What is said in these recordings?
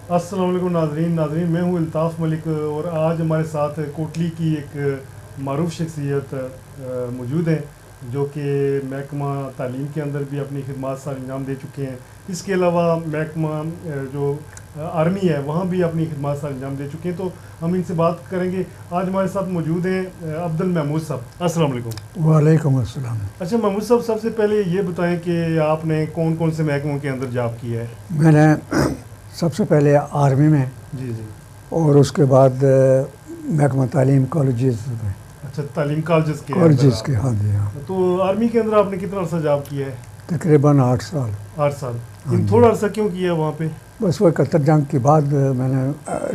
अस्सलाम वालेकुम नाजरीन, मैं हूँ अल्ताफ़ मलिक और आज हमारे साथ कोटली की एक मारूफ शख्सियत मौजूद हैं जो कि महकमा तालीम के अंदर भी अपनी खिदमत सार अंजाम दे चुके हैं। इसके अलावा महकमा जो आर्मी है वहाँ भी अपनी खिदमत सार अंजाम दे चुके हैं। तो हम इनसे बात करेंगे। आज हमारे साथ मौजूद हैं अब्दुल महमूद साहब। अस्सलाम वालेकुम। वालेकुम अस्सलाम। अच्छा महमूद साहब, सबसे पहले ये बताएं कि आपने कौन कौन से महकमों के अंदर जॉब की है? मैंने सबसे पहले आर्मी में जी जी। और उसके बाद महकमा तालीम कॉलेजेस में। अच्छा, तालीम कॉलेजेस के कॉलेजेस के, हाँ जी हाँ। तो आर्मी के अंदर आपने कितना अर्सा जॉब किया है? तकरीबन 8 साल। 8 साल। हाँ जी। थोड़ा अर्सा क्यों किया वहाँ पे? बस वो 71 जंग के बाद मैंने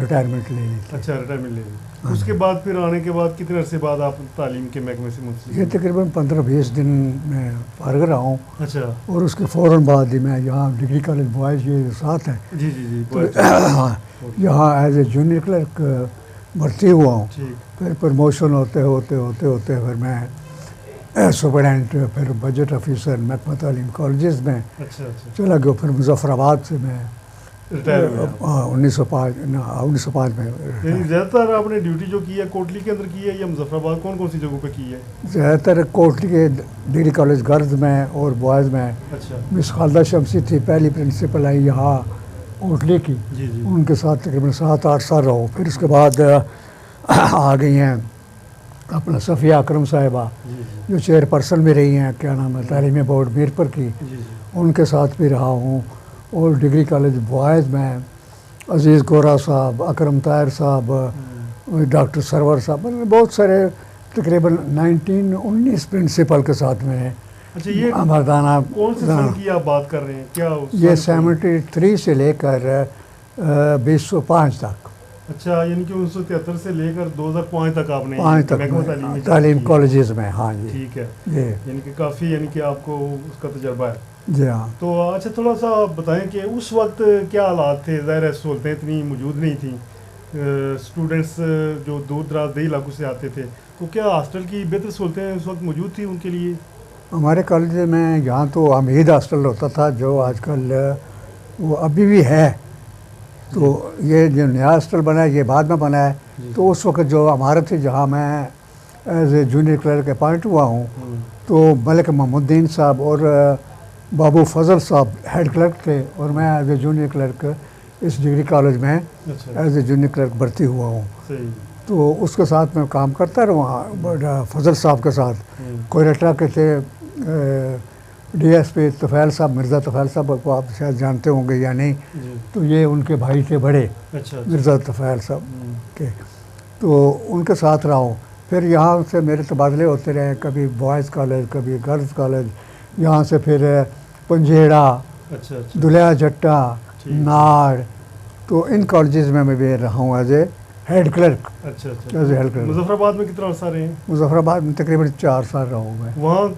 रिटायरमेंट ले ली थी। अच्छा, रिटायरमेंट ले ली। हाँ उसके जी। बाद फिर आने के बाद कितने अरसे बाद आप तालीम के महकमे से मुंसलिक ये हुए? तकरीबन 15-20 दिन में फारग रहा हूँ अच्छा। और उसके फ़ौरन बाद ही मैं यहाँ डिग्री कॉलेज बॉयज़ ये साथ हैं, जी जी जी। तो यहाँ एज ए जूनियर क्लर्क भर्ती हुआ हूँ। ठीक। फिर प्रमोशन होते होते होते होते फिर मैं सुपरडेंट, फिर बजट ऑफिसर महकमा तालीम कॉलेजेस में अच्छा अच्छा। चला गया। फिर मुजफ्फराबाद से मैं रिटायर हुए आप? 1905 में यानी ज़्यादातर आपने ड्यूटी जो की है कोटली के अंदर की है या मुजफ्फराबाद, कौन कौन सी जगहों पे की है? ज़्यादातर कोटली के डिग्री कॉलेज गर्ल्स में और बॉयज़ में। अच्छा। मिस खालदा शमसी थी पहली प्रिंसिपल आई यहाँ कोटली की, जी जी। उनके साथ तकरीबन 7-8 साल रहो। फिर उसके बाद आ गई हैं अपना सफ़िया अकरम साहिबा जी जी जो चेयरपर्सन भी रही हैं, क्या नाम है, तालीमी बोर्ड मीरपुर की, जी जी। उनके साथ भी रहा हूँ। और डिग्री कॉलेज बॉयज़ में अजीज़ गोरा साहब, अकरम ताहिर साहब, डॉक्टर सरवर साहब, मतलब बहुत सारे तकरीबन 19 प्रिंसिपल के साथ में। अच्छा, ये मर्दाना कौन से सन की आप बात कर रहे हैं? क्या ये सन कौन? 73 से लेकर 2005 तक। अच्छा, यानी कि 1973 से लेकर 2005 तक आपने 5 तक महकमा में में तालीम की है। कॉलेजेस में, हाँ जी। ठीक है। जी यानी कि काफ़ी, यानी कि आपको उसका तजर्बा है। जी हाँ। तो अच्छा, थोड़ा सा आप बताएं कि उस वक्त क्या हालात थे? ज़ाहिर है सहूलतें इतनी मौजूद नहीं थी। स्टूडेंट्स जो दूर दराज दे इलाकों से आते थे, तो क्या हॉस्टल की बेहतर सहूलतें उस वक्त मौजूद थी उनके लिए? हमारे कॉलेज में यहाँ तो हमीद हॉस्टल होता था जो आजकल वो अभी भी है। तो ये जो नया हॉस्टल बना है ये बाद में बना है। तो उस वक्त जो इमारत थी जहाँ मैं as a junior clerk appoint हुआ हूँ, तो मलिक महमूद्दीन साहब और बाबू फजल साहब हेड क्लर्क थे और मैं एज ए जूनियर क्लर्क इस डिग्री कॉलेज में अच्छा। एज ए जूनियर क्लर्क भर्ती हुआ हूँ। सही। तो उसके साथ मैं काम करता रहा फजल साहब के साथ। कोयटा के थे डीएसपी तफ़ैल साहब, मिर्ज़ा तफ़ैल साहब को आप शायद जानते होंगे या नहीं। जी। तो ये उनके भाई थे बड़े, अच्छा। मिर्ज़ा तफ़ैल साहब के। तो उनके साथ रहा हूँ। फिर यहाँ से मेरे तबादले होते रहे, कभी बॉयज़ कॉलेज, कभी गर्ल्स कॉलेज, यहाँ से फिर पंजेड़ा, अच्छा अच्छा। दुलिया जट्टा, ठीक। नाड़, तो इन कॉलेजेस में मैं भी रहा हूँ एज ए हेड क्लर्क। अच्छा अच्छा। As a head clerk Muzaffarabad में कितना अर्सा रहे हैं? मुजफ्फराबाद में तकरीबन 4 साल रहा हूँ मैं। वहाँ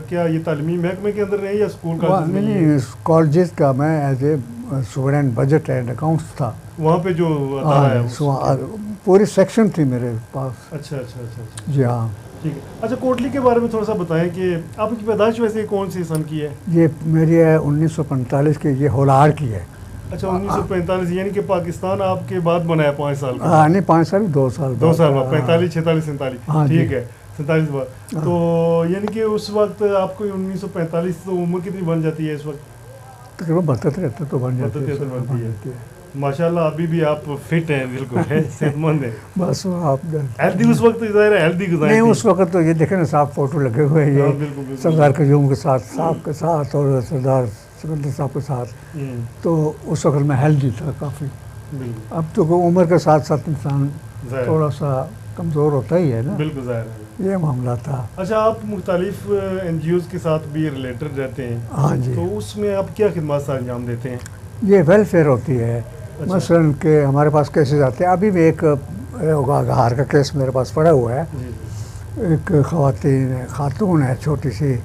क्या ये तालीमी महकमे के अंदर रहे या स्कूल का? नहीं, कॉलेजेस का मैं as a student budget and accounts था वहाँ पे जो अदारा है पूरी सेक्शन थी मेरे पास। अच्छा अच्छा अच्छा अच्छा। जी हाँ। ठीक है। अच्छा, कोटली के बारे में थोड़ा सा बताएं कि आपकी पैदाइश वैसे कौन सी सन की है? ये मेरी है 1945 की, ये होलार की है। अच्छा, 1945, यानी कि पाकिस्तान आपके बाद बना है 5 साल का? हाँ नहीं, 5 साल 2 साल 2 साल बाद 45, 46, 47। हाँ ठीक जी। है, 47 बाद। तो यानी कि उस वक्त आपको 1945, तो उम्र कितनी बन जाती है इस वक्त? तकरीबन 72-73 तो बन जाती 72 बनती है। है। माशाल्लाह, अभी भी आप फिट हैं, बिल्कुल है, सेहतमंद हैं। बस आप हेल्दी उस वक्त ज़ाहिर है हेल्दी गुजारी नहीं, थी। उस वक्त तो ये देखे ना साहब फोटो लगे हुए हैं, हाँ, ये बिल्कुल बिल्कुल। सरदार कयूम के साथ, साहब के साथ और सरदार सिकंदर साहब के साथ। तो उस वक्त मैं हेल्दी था काफ़ी। बिल्कुल। अब तो उम्र के साथ साथ इंसान ज़ाहिर। थोड़ा सा कमज़ोर होता ही है ना, बिल्कुल ज़ाहिर है। ये मामला था। अच्छा, आप मुख्तलिफ NGOs के साथ भी रिलेटेड रहते हैं, हाँ जी। तो उसमें आप क्या खिदमत अंजाम देते हैं? ये वेलफेयर होती है। अच्छा। मसलन के हमारे पास केसेस आते हैं, अभी भी एक आधार का केस मेरे पास पड़ा हुआ है। जी जी। एक खातून है, छोटी सी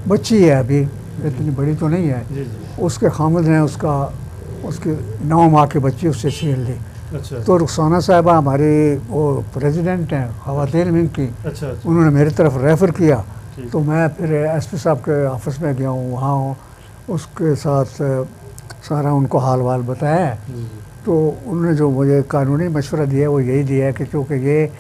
बच्ची है, अभी इतनी बड़ी तो नहीं है। जी जी। उसके खामद ने उसकी 9 माह की बच्ची उससे छीन ली। अच्छा तो रुखसाना साहिबा हमारी वो प्रेसिडेंट हैं ख़वातीन विंग की, अच्छा अच्छा। उन्होंने मेरी तरफ रेफ़र किया। ठीक। तो मैं फिर SP साहब के ऑफिस में गया हूँ, वहाँ उसके साथ सारा उनको हाल वाल बताया। तो उन्होंने जो मुझे कानूनी मशवरा दिया वो यही दिया है कि क्योंकि ये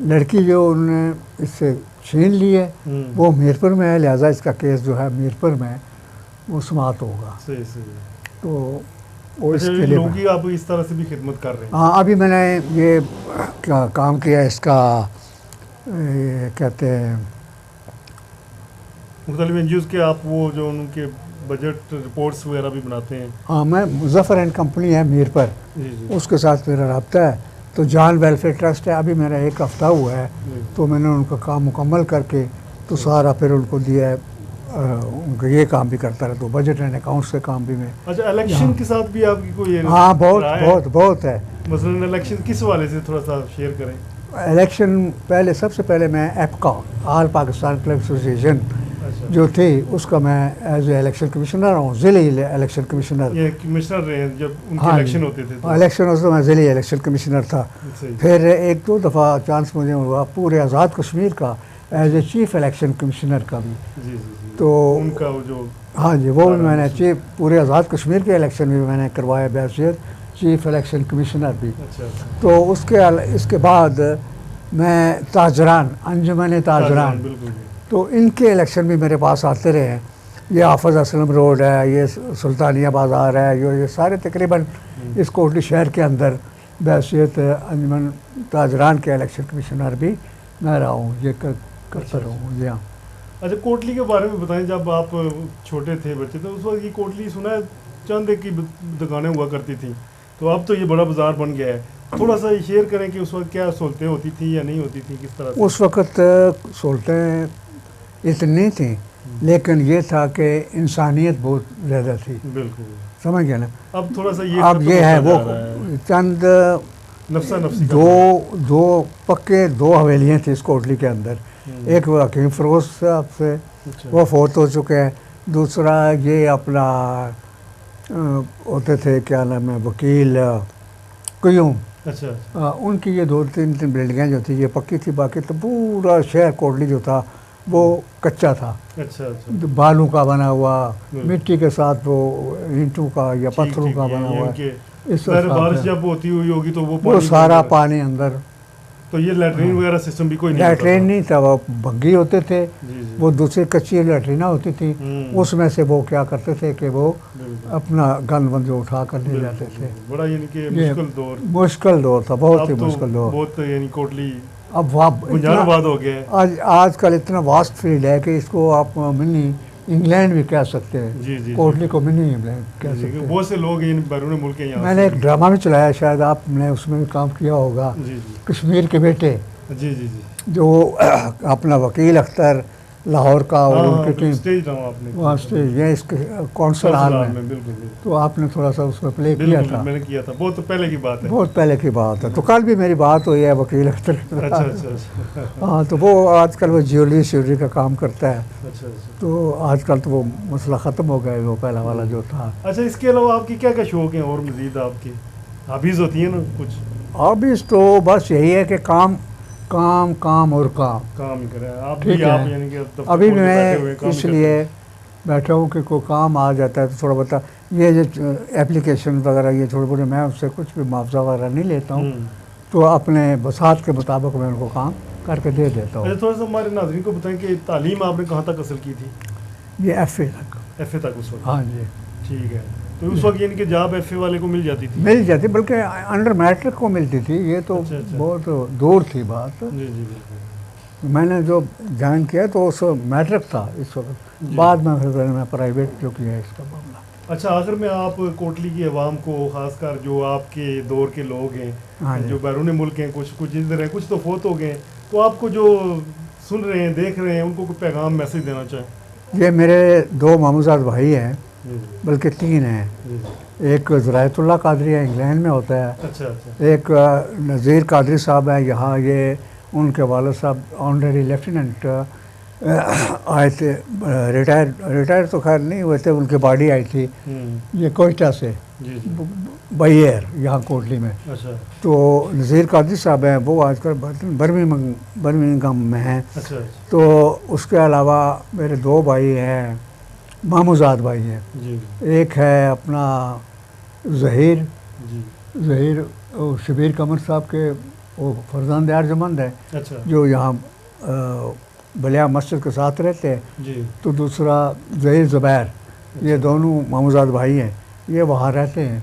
लड़की जो उन्होंने इससे छीन ली है वो मीरपुर में है, लिहाजा इसका केस जो है मीरपुर में वो समाप्त होगा। सही सही। तो वो अच्छा, इसके लिए लोगों की आप इस तरह से भी खिदमत कर रहे हैं? हाँ, अभी मैंने ये क्या काम किया इसका, ये कहते हैं मुख्तलिफ एनजीओज़ के आप वो जो उनके बजट रिपोर्ट्स वगैरह भी बनाते हैं? हाँ, मैं मुजफ्फर एंड कंपनी है मीरपुर, जी जी। उसके साथ मेरा रब्ता है। तो जान वेलफेयर ट्रस्ट है, अभी मेरा 1 हफ्ता हुआ है, तो मैंने उनका काम मुकम्मल करके तो सारा फिर उनको दिया है, उनका ये काम भी करता रहा, तो बजट एंड अकाउंट्स के काम भी मैं। अच्छा, इलेक्शन के साथ भी आपकी कोई हाँ, बहुत राय है? बहुत बहुत है। मसलन इलेक्शन किस वाले से थोड़ा सा शेयर करें? इलेक्शन पहले सबसे पहले मैं एपका, ऑल पाकिस्तान क्लब एसोसिएशन अच्छा, जो थी उसका मैं एज ए इलेक्शन कमिश्नर हूँ, ज़िले इलेक्शन कमिश्नर। ये कमिश्नर रहे हैं जब उनके हाँ इलेक्शन जी। होते थे तो? इलेक्शन हो तो मैं ज़िले इलेक्शन कमिश्नर था। सही। फिर 1-2 दफ़ा चांस मुझे हुआ पूरे आज़ाद कश्मीर का as a chief election commissioner का भी। जी जी जी। तो उनका वो जो हाँ जी, वो भी मैंने चीफ पूरे आज़ाद कश्मीर के इलेक्शन भी मैंने करवाया बैसियत चीफ इलेक्शन कमिश्नर भी। अच्छा अच्छा। तो इसके बाद मैं ताजरान, अंजुमन ताजरान, बिल्कुल। तो इनके इलेक्शन भी मेरे पास आते रहे हैं। ये हाफिज़ असलम रोड है, ये सुल्तानिया बाज़ार है, ये सारे तकरीबन इस कोटली शहर के अंदर बैसियत अंजुमन ताजरान के इलेक्शन कमिश्नर भी मैं रहा हूँ, ये करता रहा हूँ जी। हाँ। अच्छा, कोटली के बारे में बताएं, जब आप छोटे थे बच्चे तो उस वक्त ये कोटली सुना है चंद एक की दुकानें हुआ करती थी, तो अब तो ये बड़ा बाजार बन गया है। थोड़ा सा शेयर करें कि उस वक्त क्या सहूलतें होती थी या नहीं होती थी, किस तरह से? उस वक़्त सहूलतें इतनी थी, लेकिन ये था कि इंसानियत बहुत ज़्यादा थी। बिल्कुल। समझ गए ना? अब थोड़ा सा ये अब खत्म ये है होता वो जा रहा है। चंद नफसा नफसी का दो पक्के 2 हवेलियाँ थी इस कोटली के अंदर। एक वो हकीम फरोज साहब से, अच्छा। वो फौत हो चुके हैं। दूसरा ये अपना होते थे, क्या नाम है, वकील क्यूम, अच्छा उनकी ये 2-3 बिल्डिंगें जो थी ये पक्की थी, बाकी तो पूरा शहर कोटली जो था वो कच्चा था, अच्छा अच्छा। बालू का बना हुआ, मिट्टी के साथ वो ईंटों का या पत्थरों का बना हुआ है। इस बारिश जब होती हुई होगी तो वो सारा पानी अंदर। तो ये लैट्रीन वगैरह सिस्टम भी कोई नहीं लैट्रीन नहीं था, वो भग्गी होते थे, जी जी। वो दूसरी कच्ची लैट्रीना होती थी, उसमें से वो क्या करते थे कि वो अपना गन बंद जो उठा कर ले जाते थे। बड़ा यानी कि मुश्किल दौर था, बहुत ही अब तो मुश्किल दौर। बहुत यानी कोटली अब वहाँ गुंजाराबाद हो गया है। आजकल इतना वास्ट फील्ड है कि इसको आप मिनी इंग्लैंड भी कह सकते हैं। जी जी। कोटली को मिनी इंग्लैंड कह सकते हैं। बहुत से लोग इन बैरून मुल्क के यहाँ। मैंने एक ड्रामा भी चलाया, शायद आपने उसमें भी काम किया होगा, जी जी कश्मीर के बेटे, जी जी जी। जो अपना वकील अख्तर लाहौर का और उनकी टीम स्टेज ड्रामा आपने वहाँ स्टेज ये इसके कौंसल हाल में, बिल्कुल बिल्कुल तो आपने थोड़ा सा उसमें प्ले किया था। मैंने किया था, बहुत पहले की बात है। बहुत पहले की बात है। तो कल भी मेरी बात हुई है वकील अख्तर के अच्छा साथ। अच्छा अच्छा। हाँ, तो वो आजकल वो ज्वेलरी का काम करता है, अच्छा अच्छा। तो आजकल तो वो मसला ख़त्म हो गया, वो पहला वाला जो था। अच्छा, इसके अलावा आपकी क्या क्या शौक हैं और मज़ीद आपकी हॉबीज़ होती हैं ना कुछ? हॉबीज़ तो बस यही है कि काम काम काम और काम ही करें आप ठीक भी, है। आप यानी कि अभी मैं इसलिए बैठा हूँ कि कोई काम आ जाता है तो थोड़ा बता, ये जो एप्लीकेशन वगैरह ये थोड़े बहुत मैं उससे कुछ भी मुआवजा वगैरह नहीं लेता हूँ, तो अपने बसात के मुताबिक मैं उनको काम करके दे देता हूँ। अच्छा, थोड़ा सा हमारे नाज़रीन को बताएं कि तालीम आपने कहाँ तक हासिल की थी? ये FA तक। FA तक उस वक्त? हाँ जी। ठीक है। तो उस वक्त यानी कि जॉब FA वाले को मिल जाती थी? मिल जाती, बल्कि अंडर मैट्रिक को मिलती थी, ये तो अच्छा, अच्छा। बहुत दूर थी बात। जी जी बिल्कुल। मैंने जो ज्वाइन किया तो उस मैट्रिक था इस वक्त, बाद में फिर मैं प्राइवेट जो किया इसका मामला। अच्छा, आखिर में आप कोटली की आवाम को, खासकर जो आपके दौर के लोग हाँ हैं, जी। जो बैरून मुल्क हैं, कुछ इधर हैं, कुछ तो फोत हो गए हैं, तो आपको जो सुन रहे हैं, देख रहे हैं, उनको कोई पैगाम मैसेज देना चाहें? ये मेरे 2 मामूजाद भाई हैं, जी जी बल्कि 3 हैं। जी जी। एक ज़रायतुल्लाह कादरी इंग्लैंड में होता है, अच्छा अच्छा। एक नज़ीर कादरी साहब है यहाँ, ये उनके वालिद साहब ऑनरेरी लेफ्टिनेंट आए थे, रिटायर तो खैर नहीं हुए थे, उनकी बॉडी आई थी ये कोयटा से, जी जी। बैयर यहाँ कोटली में। अच्छा तो नज़ीर कादरी साहब हैं, वो आजकल बर्मिंघम में हैं। अच्छा अच्छा। तो उसके अलावा मेरे 2 भाई हैं, मामूजाद भाई हैं। जी एक है अपना ज़हीर, जी ज़हीर शबीर कमर साहब के वो फरजंद अर्जुमंद है, अच्छा जो यहाँ बलिया मस्जिद के साथ रहते हैं। जी। तो दूसरा ज़हीर ज़ुबैर, ये दोनों मामूजाद भाई हैं, ये वहाँ रहते हैं।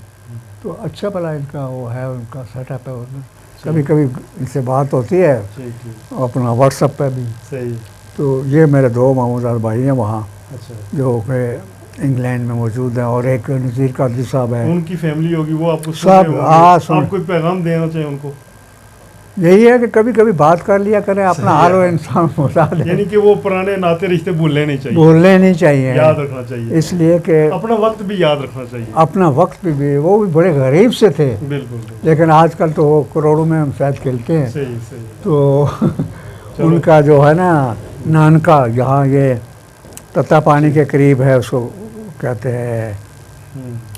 तो अच्छा भला इनका वो है, उनका सेटअप है उधर। कभी कभी इनसे बात होती है ठीक ठीक अपना व्हाट्सएप पे भी। सही। तो ये मेरे दो मामूजाद भाई हैं वहाँ, अच्छा, जो कि इंग्लैंड में मौजूद हैं, और एक नज़ीर कादरी साहब है। उनकी फैमिली होगी, वो आपको सुन सब, रहे होंगे। हाँ, सुन। आप कोई पैगाम देना चाहिए उनको? यही है कि कभी कभी बात कर लिया करें, अपना सही हाल है। और इंसान बता दें। यानी कि वो पुराने नाते रिश्ते भूलने नहीं चाहिए, बोलने नहीं चाहिए, याद रखना चाहिए, इसलिए कि अपना वक्त भी याद रखना चाहिए। अपना वक्त भी वो भी बड़े गरीब से थे, बिल्कुल बिल्कुल। लेकिन आजकल तो वो करोड़ों में हम शायद खेलते हैं। सही सही। तो चलो। उनका जो है ना नानका, यहाँ ये तत्ता पानी के करीब है, उसको कहते हैं,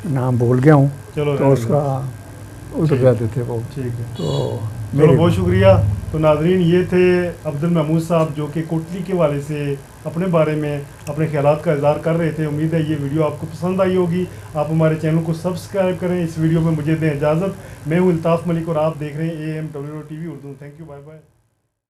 नाम भूल गया हूँ। चलो तो रहने उसका उधर ठीक। रहते थे वो। ठीक है। तो चलो बहुत शुक्रिया। तो नाजरीन, ये थे अब्दुल महमूद साहब, जो कि कोटली के वाले से अपने बारे में अपने ख्यालात का इज़हार कर रहे थे। उम्मीद है ये वीडियो आपको पसंद आई होगी। आप हमारे चैनल को सब्सक्राइब करें। इस वीडियो में मुझे दें इजाज़त। मैं हूँ अल्ताफ़ मलिक और आप देख रहे हैं AMWO TV Urdu. Thank you, bye bye.